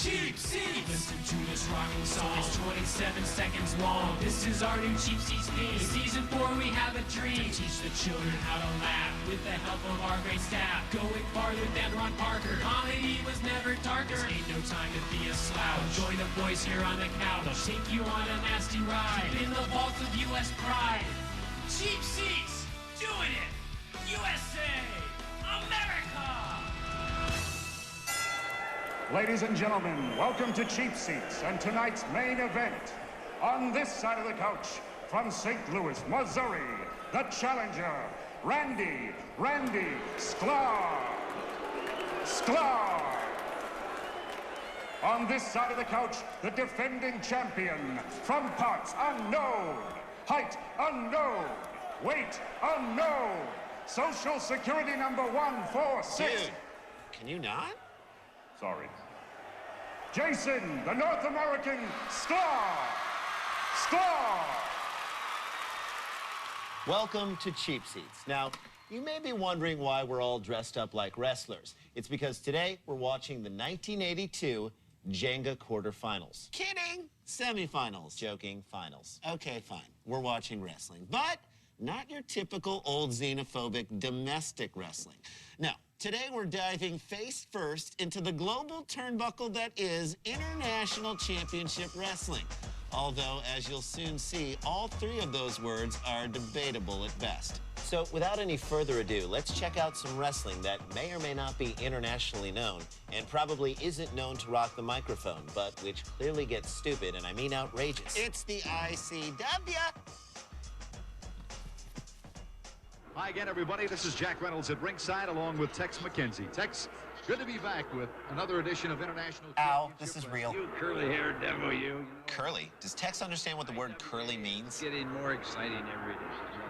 Cheap Seats. Listen to this rocking song. It's 27 seconds long. This is our new Cheap Seats theme. In season 4 we have a dream to teach the children how to laugh with the help of our great staff. Going farther than Ron Parker. Comedy was never darker. This ain't no time to be a slouch. Join the boys here on the couch. They'll take you on a nasty ride in the vaults of U.S. pride. Cheap Seats, doing it. USA, America. Ladies and gentlemen, welcome to Cheap Seats and tonight's main event. On this side of the couch, from St. Louis, Missouri, the challenger, Randy Sklar. On this side of the couch, the defending champion, from parts unknown, height unknown, weight unknown, social security number 146. Dude, can you not? Sorry. Jason, the North American Sklar. Welcome to Cheap Seats. Now, you may be wondering why we're all dressed up like wrestlers. It's because today we're watching the 1982 Jenga quarterfinals. Kidding! Semifinals. Joking. Finals. Okay, fine. We're watching wrestling. But not your typical old xenophobic domestic wrestling. No. Today, we're diving face first into the global turnbuckle that is International Championship Wrestling. Although, as you'll soon see, all three of those words are debatable at best. So, without any further ado, let's check out some wrestling that may or may not be internationally known and probably isn't known to rock the microphone, but which clearly gets stupid, and I mean outrageous. It's the ICW. Hi again, everybody. This is Jack Reynolds at ringside, along with Tex McKenzie. Tex, good to be back with another edition of International Ow, this is real. You curly-haired devil, you. Curly? Does Tex understand what the word curly means? It's getting more exciting every day.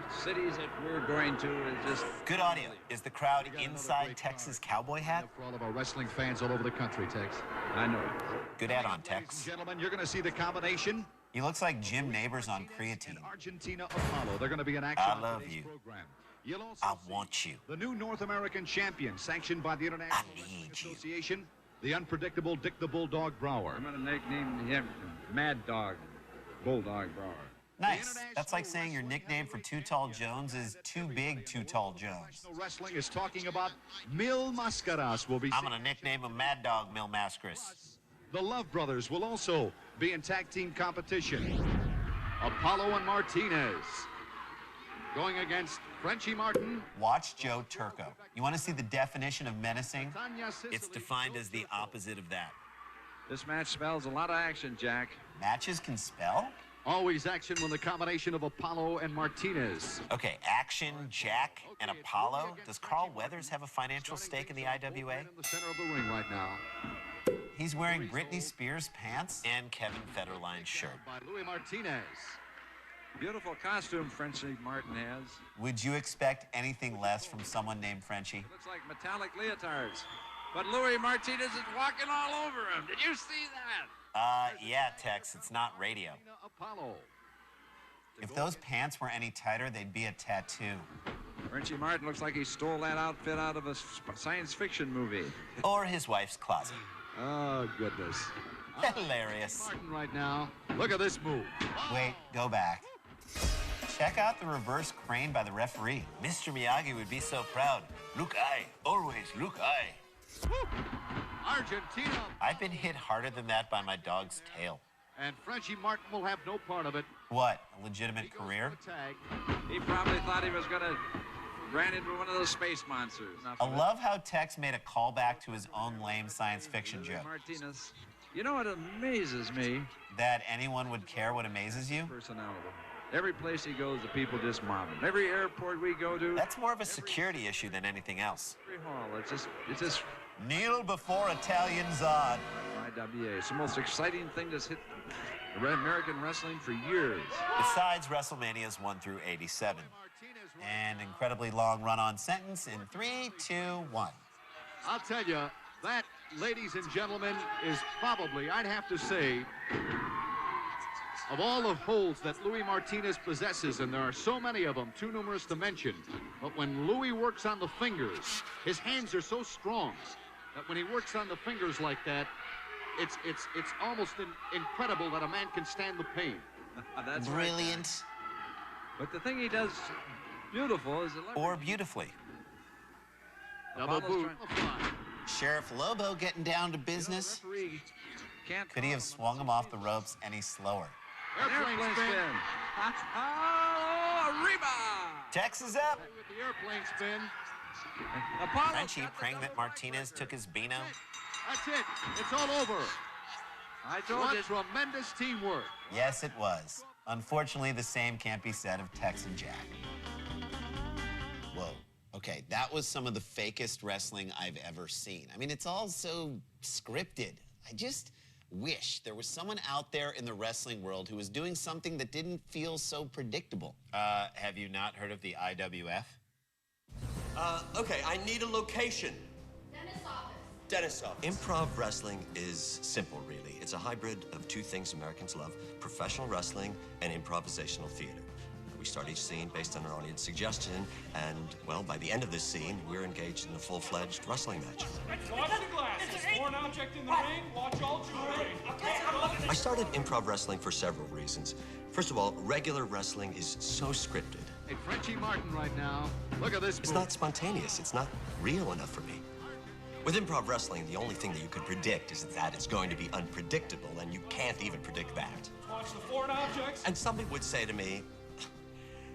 The cities that we're going to is just... Good audio. Is the crowd inside Tex's cowboy hat? For all of our wrestling fans all over the country, Tex. I know it. Good add-on, Ladies Tex. and gentlemen, you're going to see the combination. He looks like Jim Neighbors on creatine. Argentina Apollo. They're going to be in action. I love you. Program. You'll also I want you. the new North American champion, sanctioned by the International Wrestling Association, the unpredictable Dick the Bulldog Brower. I'm going to nickname him Mad Dog, Bulldog Brower. Nice. That's like saying your nickname for Too Tall Jones is Too Big Too Tall Jones. Professional wrestling is talking about Mil Mascaras will be... I'm going to nickname him Mad Dog Mil Mascaras. The Love Brothers will also be in tag team competition. Apollo and Martinez going against Frenchie Martin. Watch Joe Turco. You want to see the definition of menacing? It's defined as the opposite of that. This match spells a lot of action, Jack. Matches can spell? Always action when the combination of Apollo and Martinez. Okay, action, Jack, and Apollo. Does Carl Weathers have a financial stake in the IWA? In the center of the ring right now. He's wearing Britney Spears pants and Kevin Federline's shirt. By Louis Martinez. Beautiful costume Frenchie Martin has. Would you expect anything less from someone named Frenchie? It looks like metallic leotards. But Louis Martinez is walking all over him. Did you see that? Yeah, Tex, it's not radio. Apollo. If those pants were any tighter, they'd be a tattoo. Frenchie Martin looks like he stole that outfit out of a science fiction movie. Or his wife's closet. Oh, goodness. Hilarious. Martin right now. Look at this move. Wait, go back. Check out the reverse crane by the referee. Mr. Miyagi would be so proud. Look I, always look I. Argentina. I've been hit harder than that by my dog's tail. And Frenchie Martin will have no part of it. What, a legitimate career? He probably thought he was going to ran into one of those space monsters. I love how Tex made a callback to his own lame science fiction joke. Martinez. You know what amazes me? That anyone would care what amazes you? Personality. Every place he goes, the people just mob him. Every airport we go to. That's more of a security issue than anything else. Every hall. It's just. Kneel before Italian Zod. IWA. It's the most exciting thing that's hit American wrestling for years. Besides WrestleManias 1 through 87. An incredibly long run-on sentence in 3, 2, 1. I'll tell you, that, ladies and gentlemen, is probably, I'd have to say, of all the holds that Louis Martinez possesses, and there are so many of them, too numerous to mention, but when Louis works on the fingers, his hands are so strong that when he works on the fingers like that, it's almost incredible that a man can stand the pain. That's Brilliant. Right, but the thing he does beautiful is the leverage. Or beautifully. Double boot. Sheriff Lobo getting down to business. You know, the referee can't Could he have swung him off the ropes any slower? Airplane spin. Oh, rebound! Tex is up. With the airplane spin. Apollo Frenchie got the praying that double Martinez backbreaker. took his Beano. That's it. It's all over. I told What you. tremendous teamwork. Yes, it was. Unfortunately, the same can't be said of Tex and Jack. Whoa. Okay, that was some of the fakest wrestling I've ever seen. I mean, it's all so scripted. I just wish there was someone out there in the wrestling world who was doing something that didn't feel so predictable. Have you not heard of the IWF? Okay, I need a location. Dentist's office. Dentist's office. Improv wrestling is simple, really. It's a hybrid of two things Americans love, professional wrestling and improvisational theater. We start each scene based on our audience suggestion, and, well, by the end of this scene, we're engaged in a full-fledged wrestling match. Watch the glass. There's foreign object in the ring. Watch all jewelry. I started improv wrestling for several reasons. First of all, regular wrestling is so scripted. Hey, Frenchie Martin right now. Look at this It's move. not spontaneous. It's not real enough for me. With improv wrestling, the only thing that you can predict is that it's going to be unpredictable, and you can't even predict that. Watch the foreign objects. And somebody would say to me,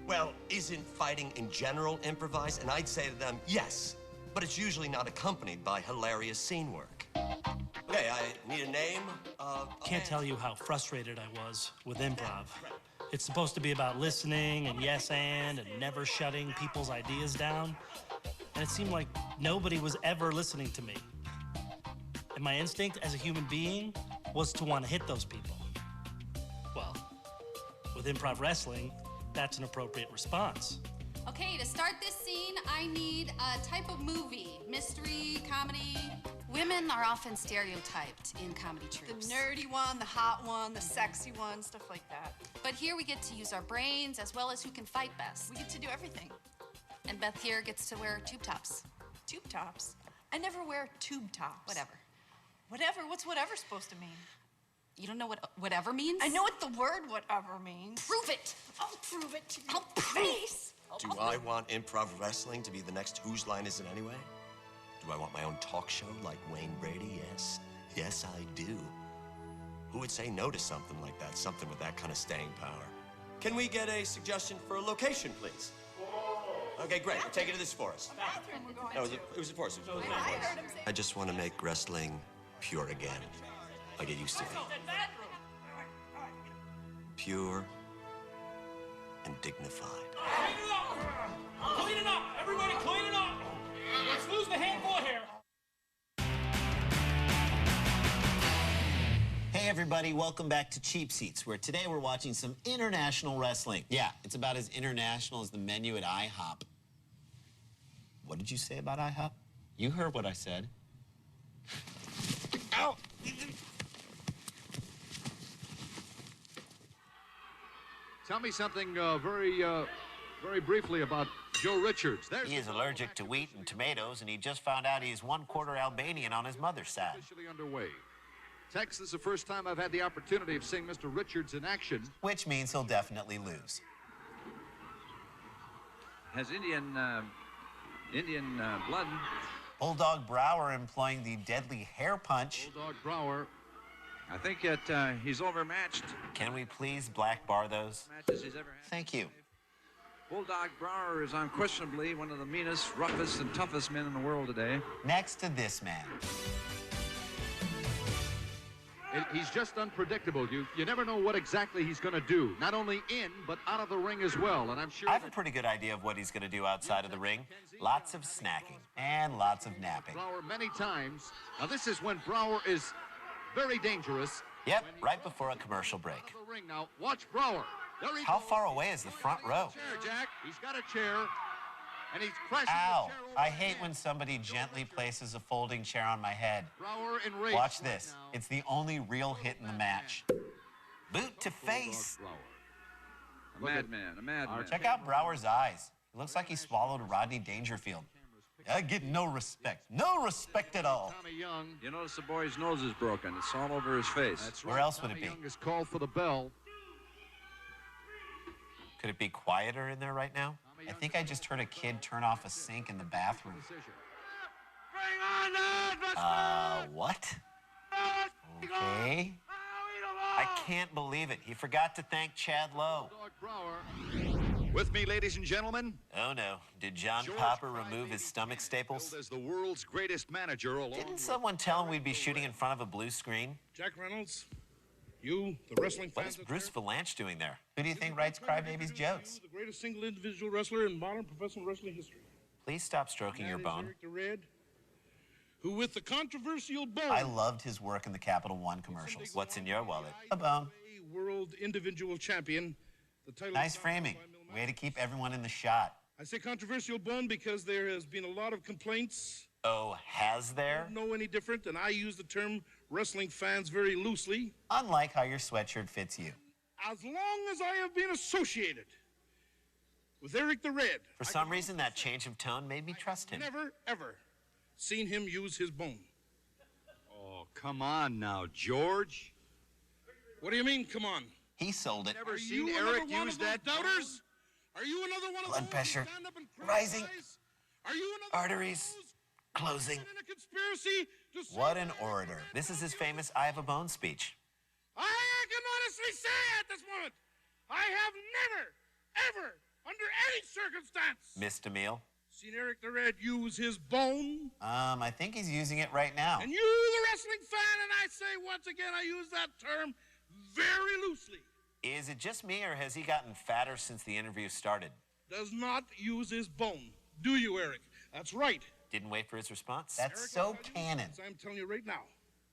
well, isn't fighting in general improvised? And I'd say to them, yes, but it's usually not accompanied by hilarious scene work. Okay, I need a name. Can't tell you how frustrated I was with improv. It's supposed to be about listening and yes and never shutting people's ideas down. And it seemed like nobody was ever listening to me. And my instinct as a human being was to want to hit those people. Well, with improv wrestling, that's an appropriate response. Okay, to start this scene, I need a type of movie. Mystery, comedy. Women are often stereotyped in comedy The troupes. nerdy one, the hot one, the sexy one, stuff like that. But here we get to use our brains as well as who can fight best. We get to do everything. And Beth here gets to wear tube tops. Tube tops? I never wear tube tops. Whatever. Whatever? What's whatever supposed to mean? You don't know what whatever means? I know what the word whatever means. Prove it. I'll prove it to I'll your prove it. face. Do I want improv wrestling to be the next Whose Line Is It Anyway? Do I want my own talk show like Wayne Brady? Yes. Yes, I do. Who would say no to something like that? Something with that kind of staying power. Can we get a suggestion for a location, please? Okay, great. We'll take it to this forest. Bathroom we're going No, to. it was a forest. It was a I forest. heard him say. I just want to make wrestling pure again, like it used to be. Pure and dignified. Clean it up. Clean it up. Everybody clean it up. Let's lose the handful of hair. Hey everybody, welcome back to Cheap Seats, where today we're watching some international wrestling. Yeah, it's about as international as the menu at IHOP. What did you say about IHOP? You heard what I said. Ow! Tell me something very briefly about Joe Richards. He is allergic to wheat and tomatoes, and he just found out he's 1/4 Albanian on his mother's side. Officially underway. Tex, this is the first time I've had the opportunity of seeing Mr. Richards in action. Which means he'll definitely lose. Has Indian blood. Bulldog Brower employing the deadly hair punch. Bulldog Brower. I think that he's overmatched. Can we please black bar those? Matches he's ever had. Thank you. Bulldog Brower is unquestionably one of the meanest, roughest, and toughest men in the world today. Next to this man. He's just unpredictable. You never know what exactly he's going to do. Not only in, but out of the ring as well. And I'm sure I have a pretty good idea of what he's going to do outside of the ring. Lots of snacking and lots of napping. Brower many times. Now this is when Brower is very dangerous. Yep, right before a commercial break. Out of the ring now. Watch Brower. There he How goes. far away is the front row? Chair, Jack. He's got a chair. And he's crashing Ow! the chair over I his hate head. when somebody gently places a folding chair on my head. Brower enraged. Watch right this. now. It's the only real hit in the match. Boot to face. Brower. A madman, a madman. Check out Brower's eyes. It looks like he swallowed Rodney Dangerfield. I get no respect. No respect at all. Tommy Young. You notice the boy's nose is broken. It's all over his face. That's Where right. else would it Tommy be? Young is called for the bell. Could it be quieter in there right now? I think I just heard a kid turn off a sink in the bathroom. What? Okay. I can't believe it. He forgot to thank Chad Lowe. With me, ladies and gentlemen. Oh, no. Did John Popper remove his stomach staples? As the world's greatest manager, Didn't someone tell him we'd be shooting in front of a blue screen? Jack Reynolds, you, the wrestling What fans. is Bruce Valanche doing there? Who do you think writes Crybaby's jokes? The greatest single individual wrestler in modern professional wrestling history. Please stop stroking your That is bone. Eric the Red, who with the controversial bone. I loved his work in the Capital One commercials. What's in your wallet? A bone. World individual champion. The title Nice framing. Way to keep everyone in the shot. I say controversial bone because there has been a lot of complaints. Oh, has there? I don't know any different, and I use the term wrestling fans very loosely. Unlike how your sweatshirt fits you. As long as I have been associated with Eric the Red. For some reason, that change of tone made me trust him. Never, ever seen him use his bone. Oh, come on now, George. What do you mean, come on? He sold it. Never Are seen you Eric another one use of those that doubters? Are you another one of Blood those pressure who stand up and criticize? rising. Are you another Arteries one of those closing. in a conspiracy to say What an orator. This is his famous I have a bone speech. I can honestly say at this moment, I have never, ever, under any circumstance, Missed a meal? seen Eric the Red use his bone. I think he's using it right now. And you, the wrestling fan, and I say once again, I use that term very loosely, Is it just me, or has he gotten fatter since the interview started? does not use his bone. Do you, Eric? That's right. Didn't wait for his response? That's Eric, so I use canon. it, as I'm telling you right now.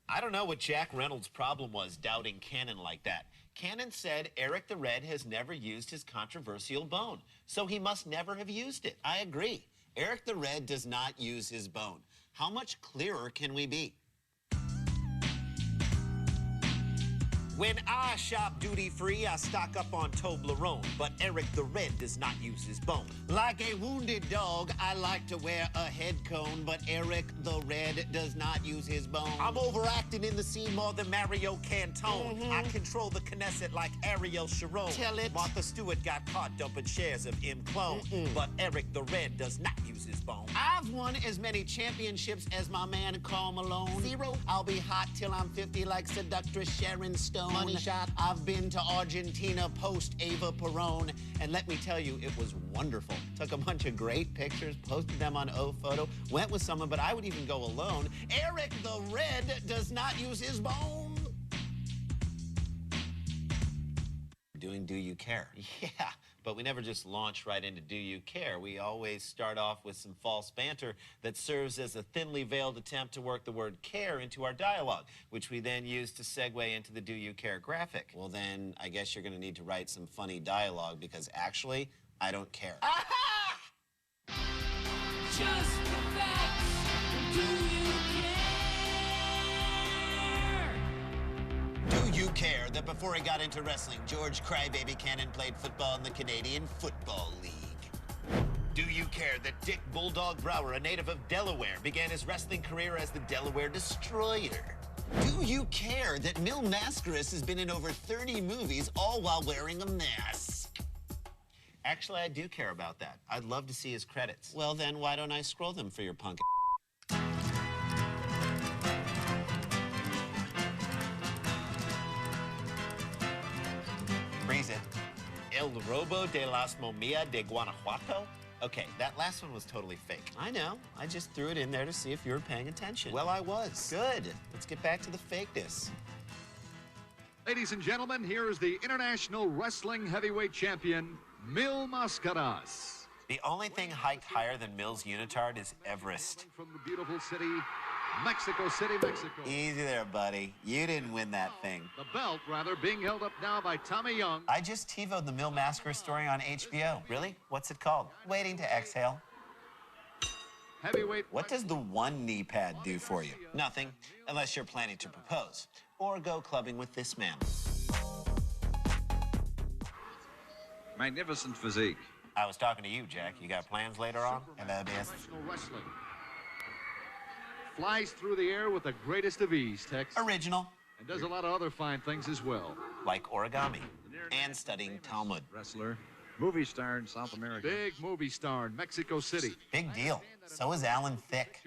I don't know what Jack Reynolds' problem was doubting Cannon like that. Cannon said Eric the Red has never used his controversial bone, so he must never have used it. I agree. Eric the Red does not use his bone. How much clearer can we be? When I shop duty-free, I stock up on Toblerone, but Eric the Red does not use his bone. Like a wounded dog, I like to wear a head cone, but Eric the Red does not use his bone. I'm overacting in the scene more than Mario Cantone. I control the Knesset like Ariel Sharon. Tell it. Martha Stewart got caught dumping shares of M. Clone, but Eric the Red does not use his bone. I've won as many championships as my man Karl Malone. 0. I'll be hot till I'm 50 like seductress Sharon Stone. Money shot. I've been to Argentina post Ava Perón, and let me tell you, it was wonderful. Took a bunch of great pictures, posted them on O-Photo, went with someone, but I would even go alone. Eric the Red does not use his bone. Doing Do You Care? Yeah, but we never just launch right into Do You Care. We always start off with some false banter that serves as a thinly veiled attempt to work the word care into our dialogue, which we then use to segue into the Do You Care graphic. Well, then I guess you're going to need to write some funny dialogue because actually, I don't care. Just the facts. Do you care? Do you care that before he got into wrestling, George Crybaby Cannon played football in the Canadian Football League? Do you care that Dick Bulldog Brower, a native of Delaware, began his wrestling career as the Delaware Destroyer? Do you care that Mil Mascaras has been in over 30 movies, all while wearing a mask? Actually, I do care about that. I'd love to see his credits. Well, then, why don't I scroll them for your punk? Freeze it. El Robo de las Momia de Guanajuato? Okay, that last one was totally fake. I know. I just threw it in there to see if you were paying attention. Well, I was. Good. Let's get back to the fakeness. Ladies and gentlemen, here is the International Wrestling Heavyweight Champion, Mil Mascaras. The only thing hiked higher than Mills Unitard is Everest. From the beautiful city, Mexico City, Mexico. Easy there, buddy. You didn't win that thing. The belt, rather, being held up now by Tommy Young. I just TiVo'd the Mil Mascaras story on HBO. Really? What's it called? Waiting to Exhale. Heavyweight. What does the one knee pad do for you? Nothing, unless you're planning to propose or go clubbing with this man. Magnificent physique. I was talking to you, Jack. You got plans later on? Professional wrestling. Flies through the air with the greatest of ease, Tex. Original. And does a lot of other fine things as well. Like origami and studying Talmud. Wrestler, movie star in South America. Big movie star in Mexico City. Big deal. So is Alan Thicke.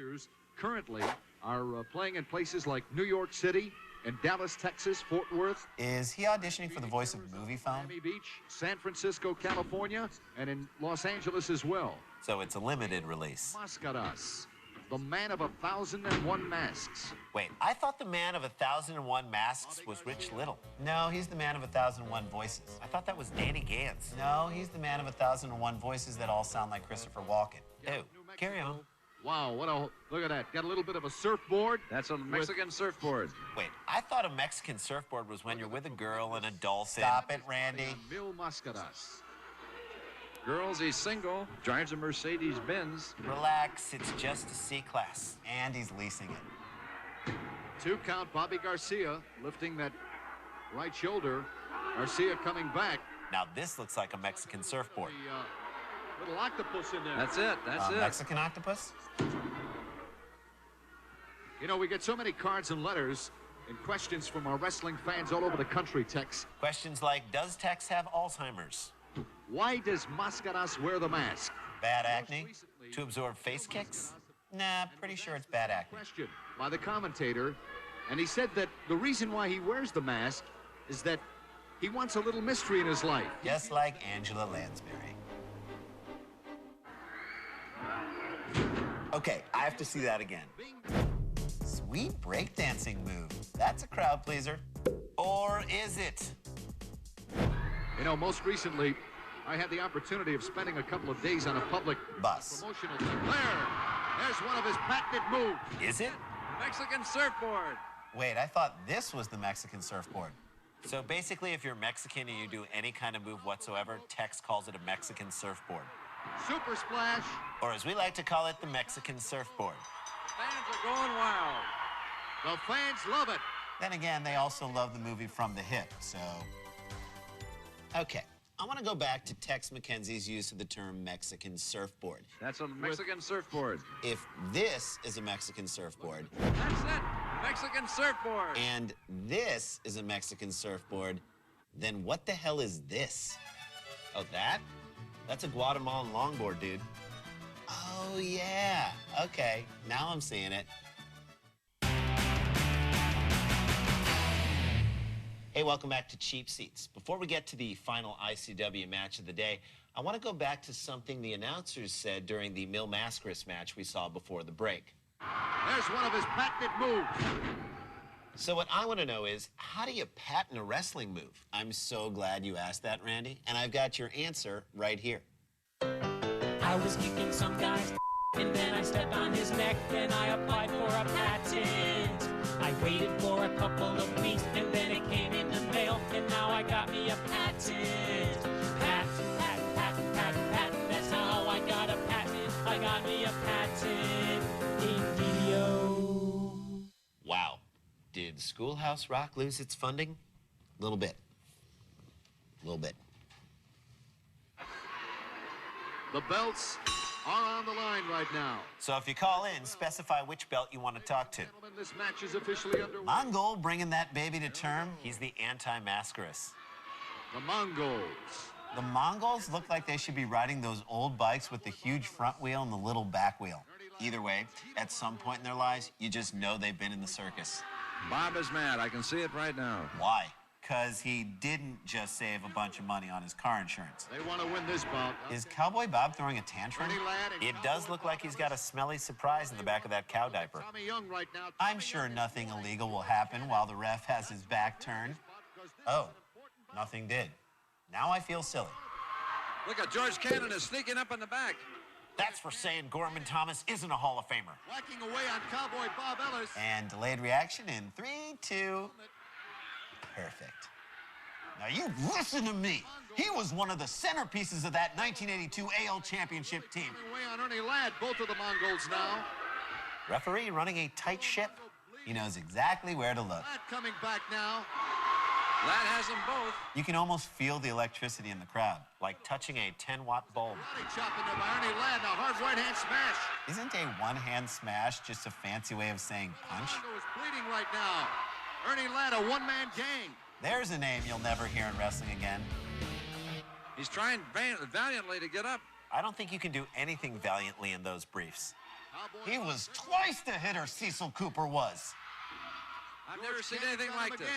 Currently are playing in places like New York City and Dallas, Texas, Fort Worth. Is he auditioning for the voice of Movie Phone? Miami Beach, San Francisco, California, and in Los Angeles as well. So it's a limited release. Mascaras, the man of 1,001 masks. Wait, I thought the man of 1,001 masks was Rich Little. No, he's the man of 1,001 voices. I thought that was Danny Gantz. No, he's the man of 1,001 voices that all sound like Christopher Walken. Ew, carry on. Wow, look at that. Got a little bit of a surfboard. That's a Mexican surfboard. Wait, I thought a Mexican surfboard was when you're with a girl and a dolphin. Stop it, Randy. Mil Mascaras. Girls, he's single, drives a Mercedes-Benz. Relax, it's just a C-Class, and he's leasing it. 2 count, Bobby Garcia lifting that right shoulder. Garcia coming back. Now this looks like a Mexican surfboard. The, little octopus in there. That's it, that's it. Mexican octopus? You know, we get so many cards and letters and questions from our wrestling fans all over the country, Tex. Questions like, does Tex have Alzheimer's? Why does Mascaras wear the mask? Bad acne? To absorb face kicks? Nah, pretty sure it's bad acne. Question by the commentator, and he said that the reason why he wears the mask is that he wants a little mystery in his life. Just like Angela Lansbury. Okay, I have to see that again. Sweet breakdancing move. That's a crowd pleaser. Or is it? You know, most recently, I had the opportunity of spending a couple of days on a public bus. Promotional thing. There's one of his patented moves. Is it? Mexican surfboard. Wait, I thought this was the Mexican surfboard. So basically, if you're Mexican and you do any kind of move whatsoever, Tex calls it a Mexican surfboard. Super splash. Or as we like to call it, the Mexican surfboard. Fans are going wild. The fans love it. Then again, they also love the movie From the Hip, so... Okay, I want to go back to Tex McKenzie's use of the term Mexican surfboard. That's a Mexican surfboard. If this is a Mexican surfboard... That's it, Mexican surfboard. And this is a Mexican surfboard, then what the hell is this? Oh, that? That's a Guatemalan longboard, dude. Oh, yeah. Okay, now I'm seeing it. Hey, welcome back to Cheap Seats. Before we get to the final ICW match of the day, I want to go back to something the announcers said during the Mil Mascaras match we saw before the break. There's one of his patented moves. So what I want to know is, how do you patent a wrestling move? I'm so glad you asked that, Randy, and I've got your answer right here. I was kicking some guy's and then I stepped on his neck, then I applied for a patent. I waited for a couple of weeks and then it came in the mail and now I got me a patent. Patent. That's how I got a patent. I got me a patent. Indio. Wow. Did Schoolhouse Rock lose its funding? A little bit. A little bit. The belts are on the line right now. So if you call in, specify which belt you want to talk to. Gentlemen, this match is officially underway. Mongol bringing that baby to term. He's the anti-Mascaras. The Mongols. The Mongols look like they should be riding those old bikes with the huge front wheel and the little back wheel. Either way, at some point in their lives, you just know they've been in the circus. Bob is mad. I can see it right now. Why? Because he didn't just save a bunch of money on his car insurance. They want to win this bout. Is Cowboy Bob throwing a tantrum? It does look like he's got a smelly surprise in the back of that cow diaper. Tommy Young right now. I'm sure nothing illegal will happen while the ref has his back turned. Oh, nothing did. Now I feel silly. Look at George Cannon is sneaking up in the back. That's for saying Gorman Thomas isn't a Hall of Famer. Whacking away on Cowboy Bob Ellis. And delayed reaction in 3, 2... Perfect. Now you listen to me. He was one of the centerpieces of that 1982 AL Championship team. Away on Ernie Ladd, both of the Mongols now. Referee running a tight ship. He knows exactly where to look. Ladd coming back now. That has them both. You can almost feel the electricity in the crowd, like touching a 10-watt bulb. Body chop in there by Ernie Ladd. Now hard right hand smash. Isn't a one-hand smash just a fancy way of saying punch? Mongo is bleeding right now. Ernie Ladd, a one-man gang. There's a name you'll never hear in wrestling again. He's trying valiantly to get up. I don't think you can do anything valiantly in those briefs. He was twice the hitter Cecil Cooper was. I've never seen anything like this.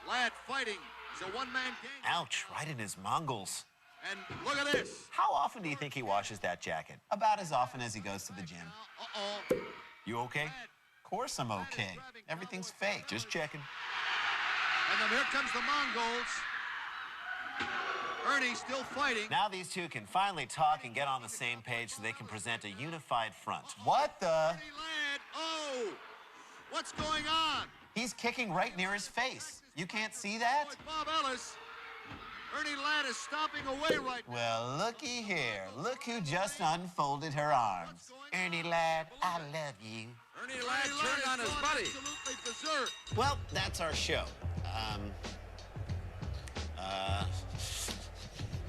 Ladd fighting. He's a one-man gang. Ouch, right in his Mongols. And look at this. How often do you think he washes that jacket? About as often as he goes to the gym. Uh-oh. You okay? Of course I'm okay. Everything's fake. Just checking. And then here comes the Mongols. Ernie still fighting. Now these two can finally talk and get on the same page so they can present a unified front. What the? Ernie Ladd. Oh! What's going on? He's kicking right near his face. You can't see that? Bob Ellis. Ernie Ladd is stomping away right now. Well, looky here. Look who just unfolded her arms. Ernie Ladd, I love you. Ernie Ladd turned on his buddy. Absolutely berserk. Well, that's our show.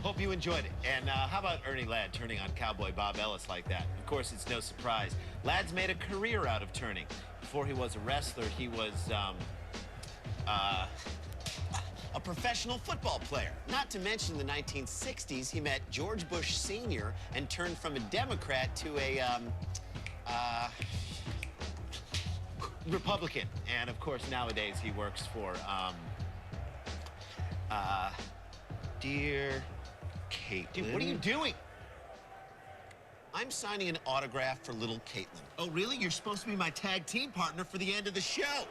Hope you enjoyed it. And how about Ernie Ladd turning on Cowboy Bob Ellis like that? Of course, it's no surprise. Ladd's made a career out of turning. Before he was a wrestler, he was a professional football player. Not to mention the 1960s, he met George Bush Sr. and turned from a Democrat to a Republican. And of course, nowadays he works for dear Caitlin. Dude, what are you doing? I'm signing an autograph for little Caitlin. Oh, really? You're supposed to be my tag team partner for the end of the show.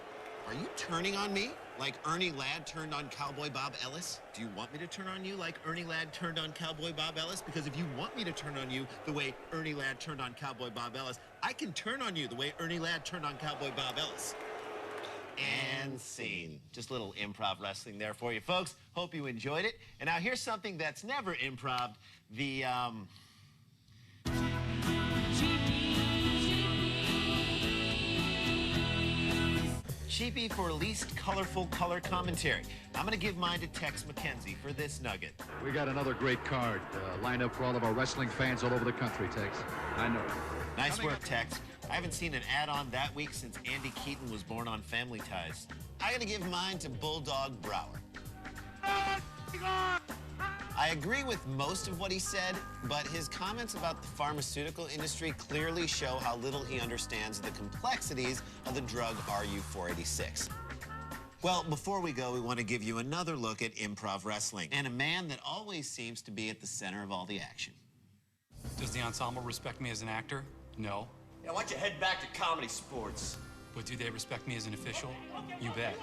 Are you turning on me like Ernie Ladd turned on Cowboy Bob Ellis? Do you want me to turn on you like Ernie Ladd turned on Cowboy Bob Ellis? Because if you want me to turn on you the way Ernie Ladd turned on Cowboy Bob Ellis, I can turn on you the way Ernie Ladd turned on Cowboy Bob Ellis. And scene. Just a little improv wrestling there for you, folks. Hope you enjoyed it. And now here's something that's never improv. The, Cheapy for least colorful color commentary. I'm going to give mine to Tex McKenzie for this nugget. We got another great card lined up for all of our wrestling fans all over the country, Tex. I know. Nice work, Tex. I haven't seen an add-on that week since Andy Keaton was born on Family Ties. I got to give mine to Bulldog Brower. I agree with most of what he said, but his comments about the pharmaceutical industry clearly show how little he understands the complexities of the drug RU-486. Well, before we go, we want to give you another look at improv wrestling and a man that always seems to be at the center of all the action. Does the ensemble respect me as an actor? No. Yeah, why don't you head back to comedy sports? But do they respect me as an official? You bet.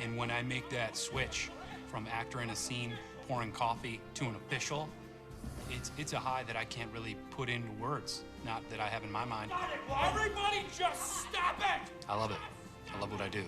And when I make that switch from actor in a scene pouring coffee to an official, it's a high that I can't really put into words, not that I have in my mind. Got it. Well, everybody just stop it! I love it. I love what I do.